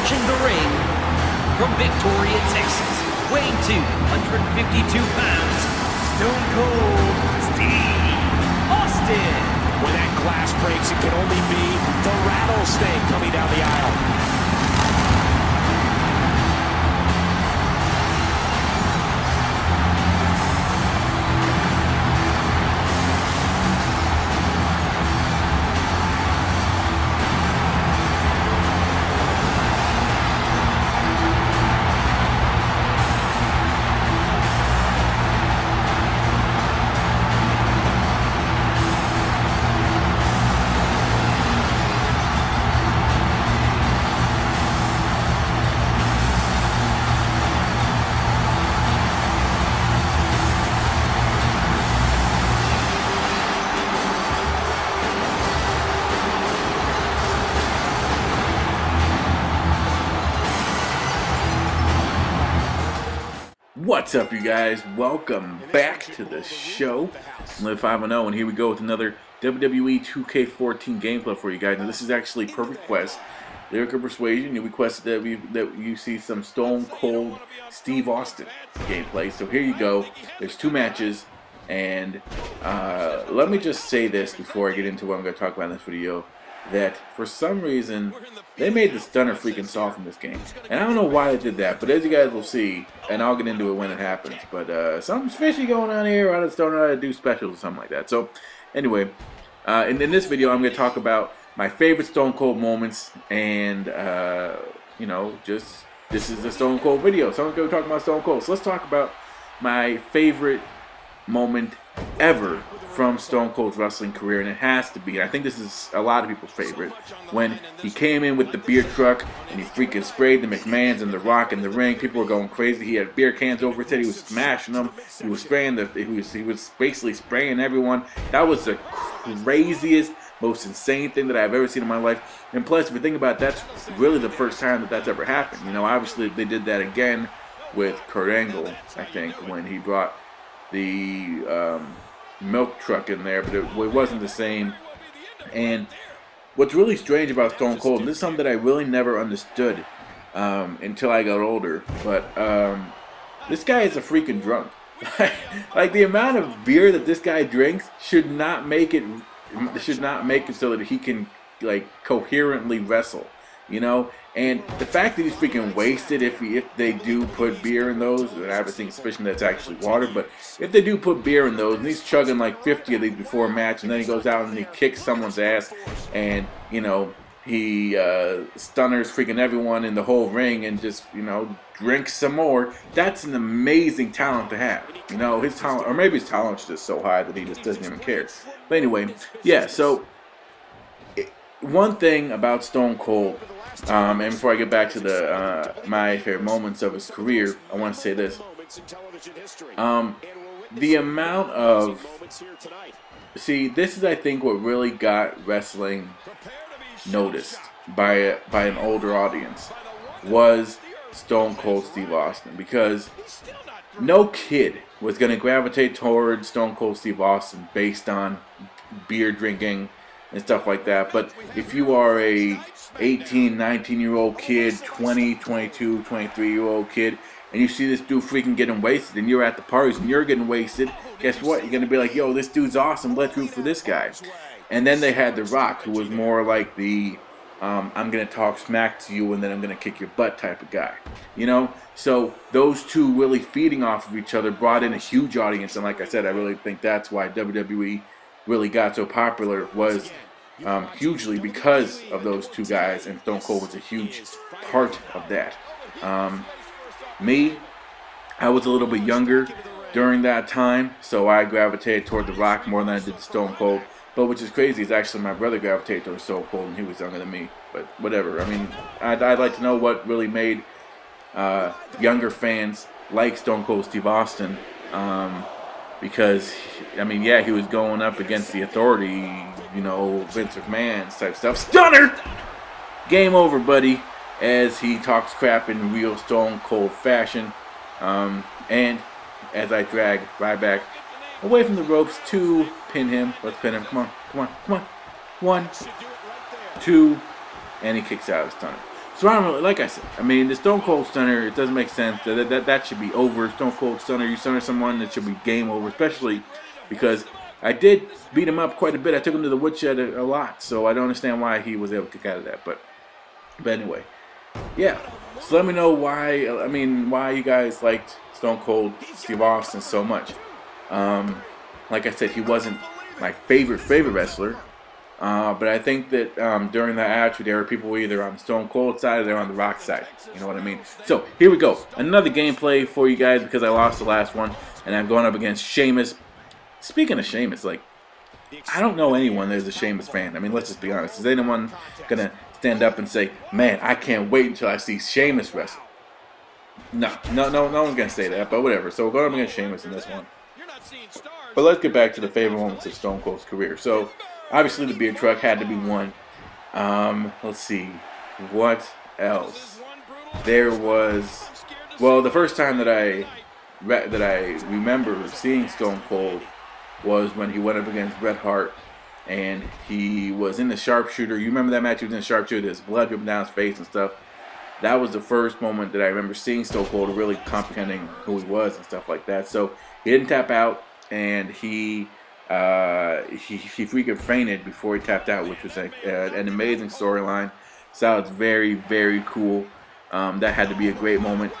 approaching the ring from Victoria, Texas, weighing 252 pounds, Stone Cold Steve Austin. When that glass breaks, it can only be the rattlesnake coming down the aisle. What's up, you guys? Welcome back to the show. I'm Wwe 5-0, and here we go with another WWE 2K14 gameplay for you guys. Now, this is actually per request. Lyrical Persuasion, you requested that you see some Stone Cold Steve Austin gameplay. So here you go. There's two matches, and let me just say this before I get into what I'm going to talk about in this video. That for some reason they made the stunner freaking soft in this game, and I don't know why they did that, but as you guys will see, and I'll get into it when it happens, but something's fishy going on here. I just don't know how to do specials or something like that. So anyway, in this video I'm going to talk about my favorite Stone Cold moments, and you know, just this is the Stone Cold video, so I'm going to talk about Stone Cold. So let's talk about my favorite moment ever from Stone Cold's wrestling career, and it has to be, I think this is a lot of people's favorite, when he came in with the beer truck and he freaking sprayed the McMahons and The Rock in the ring. People were going crazy. He had beer cans over his head. He was smashing them. He was spraying he was basically spraying everyone. That was the craziest, most insane thing that I've ever seen in my life. And plus, if you think about it, that's really the first time that that's ever happened. You know, obviously they did that again with Kurt Angle, I think, when he brought the milk truck in there, but it wasn't the same. And what's really strange about Stone Cold, and this is something that I really never understood until I got older, but this guy is a freaking drunk. Like the amount of beer that this guy drinks should not make it so that he can like coherently wrestle, you know. And the fact that he's freaking wasted, if they do put beer in those, and I have a suspicion that's actually water, but if they do put beer in those, and he's chugging like 50 of these before a match, and then he goes out and he kicks someone's ass, and, you know, he stunners freaking everyone in the whole ring and just, you know, drinks some more, that's an amazing talent to have. You know, his talent, or maybe his talent's just so high that he just doesn't even care. But anyway, yeah, so one thing about Stone Cold, and before I get back to the my favorite moments of his career, I want to say this. The amount of, see, this is, I think, what really got wrestling noticed by an older audience, was Stone Cold Steve Austin, because no kid was going to gravitate towards Stone Cold Steve Austin based on beer drinking and stuff like that. But if you are a 18, 19-year-old kid, 20, 22, 23-year-old kid, and you see this dude freaking getting wasted, and you're at the parties and you're getting wasted, guess what? You're going to be like, yo, this dude's awesome, let's root for this guy. And then they had The Rock, who was more like the I'm going to talk smack to you and then I'm going to kick your butt type of guy, you know? So those two really feeding off of each other brought in a huge audience, and like I said, I really think that's why WWE really got so popular, was hugely because of those two guys, and Stone Cold was a huge part of that. Me, I was a little bit younger during that time, so I gravitated toward The Rock more than I did Stone Cold. But which is crazy is actually my brother gravitated towards Stone Cold, and he was younger than me. But whatever. I mean, I'd like to know what really made younger fans like Stone Cold Steve Austin. Because, I mean, yeah, he was going up against the Authority, you know, Vince McMahon type stuff. Stunner! Game over, buddy, as he talks crap in real Stone Cold fashion. And as I drag Ryback away from the ropes to pin him. Let's pin him. Come on. 1, 2, and he kicks out his stunner. So I don't really, like I said, I mean, the Stone Cold Stunner, it doesn't make sense. That should be over. Stone Cold Stunner, you stunner someone, that should be game over, especially because I did beat him up quite a bit. I took him to the woodshed a lot, so I don't understand why he was able to kick out of that. But anyway, yeah. So let me know why. I mean, why you guys liked Stone Cold Steve Austin so much. Like I said, he wasn't my favorite wrestler. But I think that during that attitude era, people were either on the Stone Cold side or they're on the Rock side. You know what I mean? So here we go. Another gameplay for you guys because I lost the last one. And I'm going up against Sheamus. Speaking of Sheamus, like, I don't know anyone that is a Sheamus fan. I mean, let's just be honest. Is anyone going to stand up and say, man, I can't wait until I see Sheamus wrestle? No one's going to say that, but whatever. So we're going up against Sheamus in this one. But let's get back to the favorite moments of Stone Cold's career. So, obviously the beer truck had to be one. Let's see. What else? There was, well, the first time that I remember seeing Stone Cold was when he went up against Bret Hart, and he was in the sharpshooter. You remember that match? He was in the sharpshooter. There's blood dripping down his face and stuff. That was the first moment that I remember seeing Stone Cold, really comprehending who he was and stuff like that. So he didn't tap out, and he freaking fainted before he tapped out, which was an amazing storyline. So it's very, very cool. That had to be a great moment.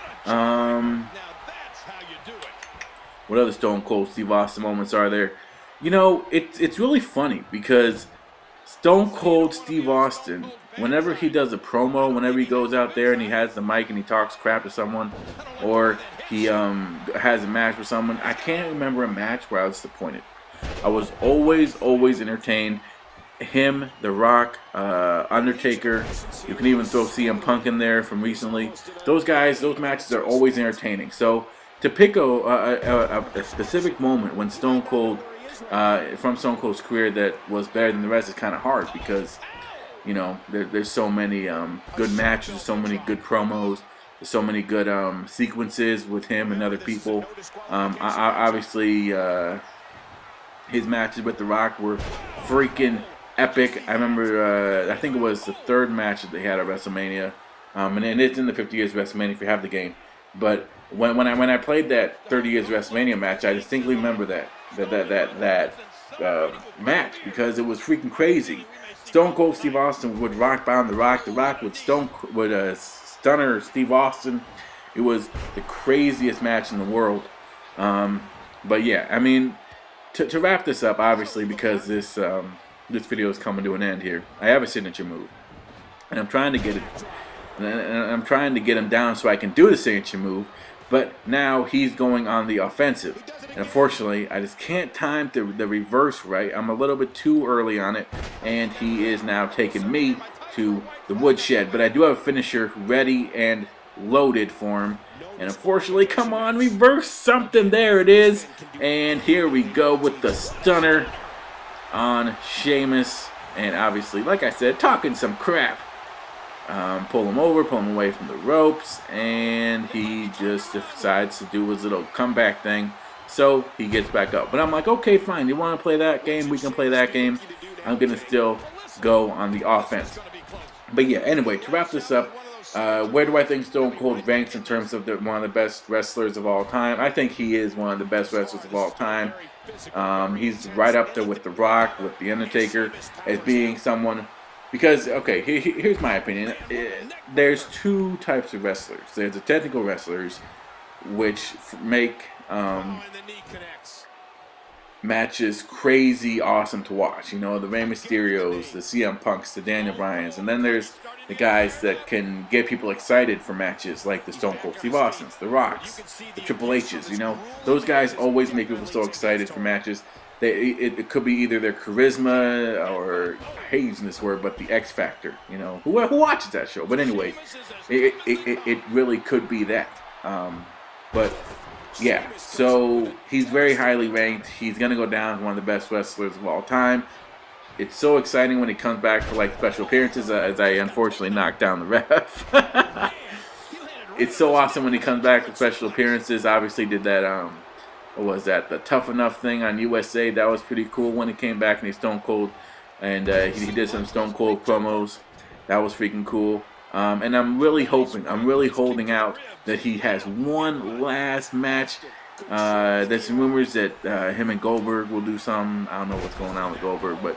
What other Stone Cold Steve Austin moments are there? You know, it's really funny because Stone Cold Steve Austin, whenever he does a promo, whenever he goes out there and he has the mic and he talks crap to someone, or he has a match with someone, I can't remember a match where I was disappointed. I was always entertained. Him, The Rock, Undertaker. You can even throw CM Punk in there from recently. Those guys, those matches are always entertaining. So to pick a specific moment when Stone Cold, from Stone Cold's career, that was better than the rest is kind of hard because, you know, there's so many good matches, so many good promos, there's so many good sequences with him and other people. Obviously, his matches with The Rock were freaking epic. I remember, I think it was the third match that they had at WrestleMania, and it's in the 50 years of WrestleMania if you have the game. But when I played that 30 years WrestleMania match, I distinctly remember that match because it was freaking crazy. Stone Cold Steve Austin would rock bound The Rock. The Rock would stunner Steve Austin. It was the craziest match in the world. But yeah, I mean, to wrap this up, obviously, because this video is coming to an end here, I have a signature move, and I'm trying to get it. And I'm trying to get him down so I can do the signature move, but now he's going on the offensive. And unfortunately, I just can't time the reverse right. I'm a little bit too early on it, and he is now taking me to the woodshed. But I do have a finisher ready and loaded for him. And unfortunately, come on, reverse something. There it is. And here we go with the stunner on Sheamus. And obviously, like I said, talking some crap. Pull him over, pull him away from the ropes, and he just decides to do his little comeback thing. So he gets back up. But I'm like, okay, fine. You want to play that game? We can play that game. I'm going to still go on the offense. But yeah, anyway, to wrap this up, where do I think Stone Cold ranks in terms of one of the best wrestlers of all time? I think he is one of the best wrestlers of all time. He's right up there with The Rock, with The Undertaker, as being someone... Because, okay, here's my opinion. There's two types of wrestlers. There's the technical wrestlers, which make matches crazy awesome to watch. You know, the Rey Mysterios, the CM Punks, the Daniel Bryans. And then there's the guys that can get people excited for matches, like the Stone Cold Steve Austins, the Rocks, the Triple H's. You know, those guys always make people so excited for matches. It could be either their charisma or, I hate using this word, but the X Factor. You know, who watches that show? But anyway, it really could be that. But yeah, so he's very highly ranked. He's gonna go down as one of the best wrestlers of all time. It's so exciting when he comes back for like special appearances, as I unfortunately knocked down the ref. It's so awesome when he comes back for special appearances. Obviously did that. What was that? The Tough Enough thing on USA. That was pretty cool when he came back and he's Stone Cold. And he did some Stone Cold promos. That was freaking cool. And I'm really hoping, I'm really holding out that he has one last match. There's some rumors that him and Goldberg will do something. I don't know what's going on with Goldberg, but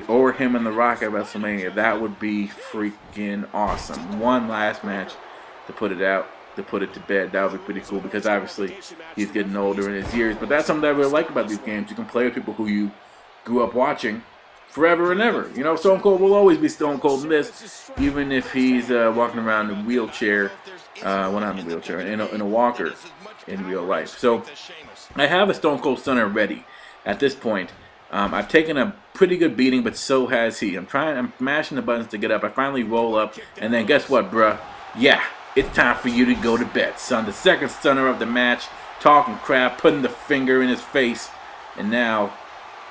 or him and The Rock at WrestleMania. That would be freaking awesome. One last match to put it out, to put it to bed. That would be pretty cool because obviously he's getting older in his years. But that's something that I really like about these games. You can play with people who you grew up watching forever and ever. You know, Stone Cold will always be Stone Cold in this, even if he's walking around in a wheelchair. Well, not in a wheelchair, in a walker in real life. So I have a Stone Cold Stunner ready at this point. I've taken a pretty good beating, but so has he. I'm mashing the buttons to get up. I finally roll up, and then guess what, bruh? Yeah, it's time for you to go to bed, son. The second stunner of the match, talking crap, putting the finger in his face, and now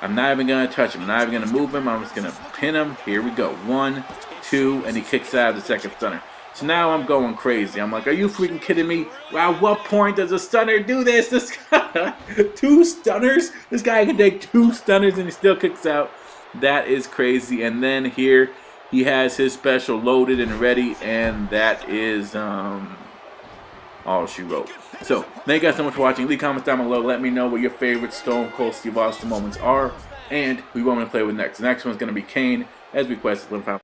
I'm not even going to touch him. I'm not even going to move him. I'm just going to pin him. Here we go. 1, 2, and he kicks out of the second stunner. So now I'm going crazy. I'm like, are you freaking kidding me? Wow, at what point does a stunner do this? This guy, 2 stunners? This guy can take 2 stunners and he still kicks out. That is crazy. And then here he has his special loaded and ready, and that is all she wrote. So, thank you guys so much for watching. Leave comments down below. Let me know what your favorite Stone Cold Steve Austin moments are, and we want to play with next. The next one's going to be Kane, as requested.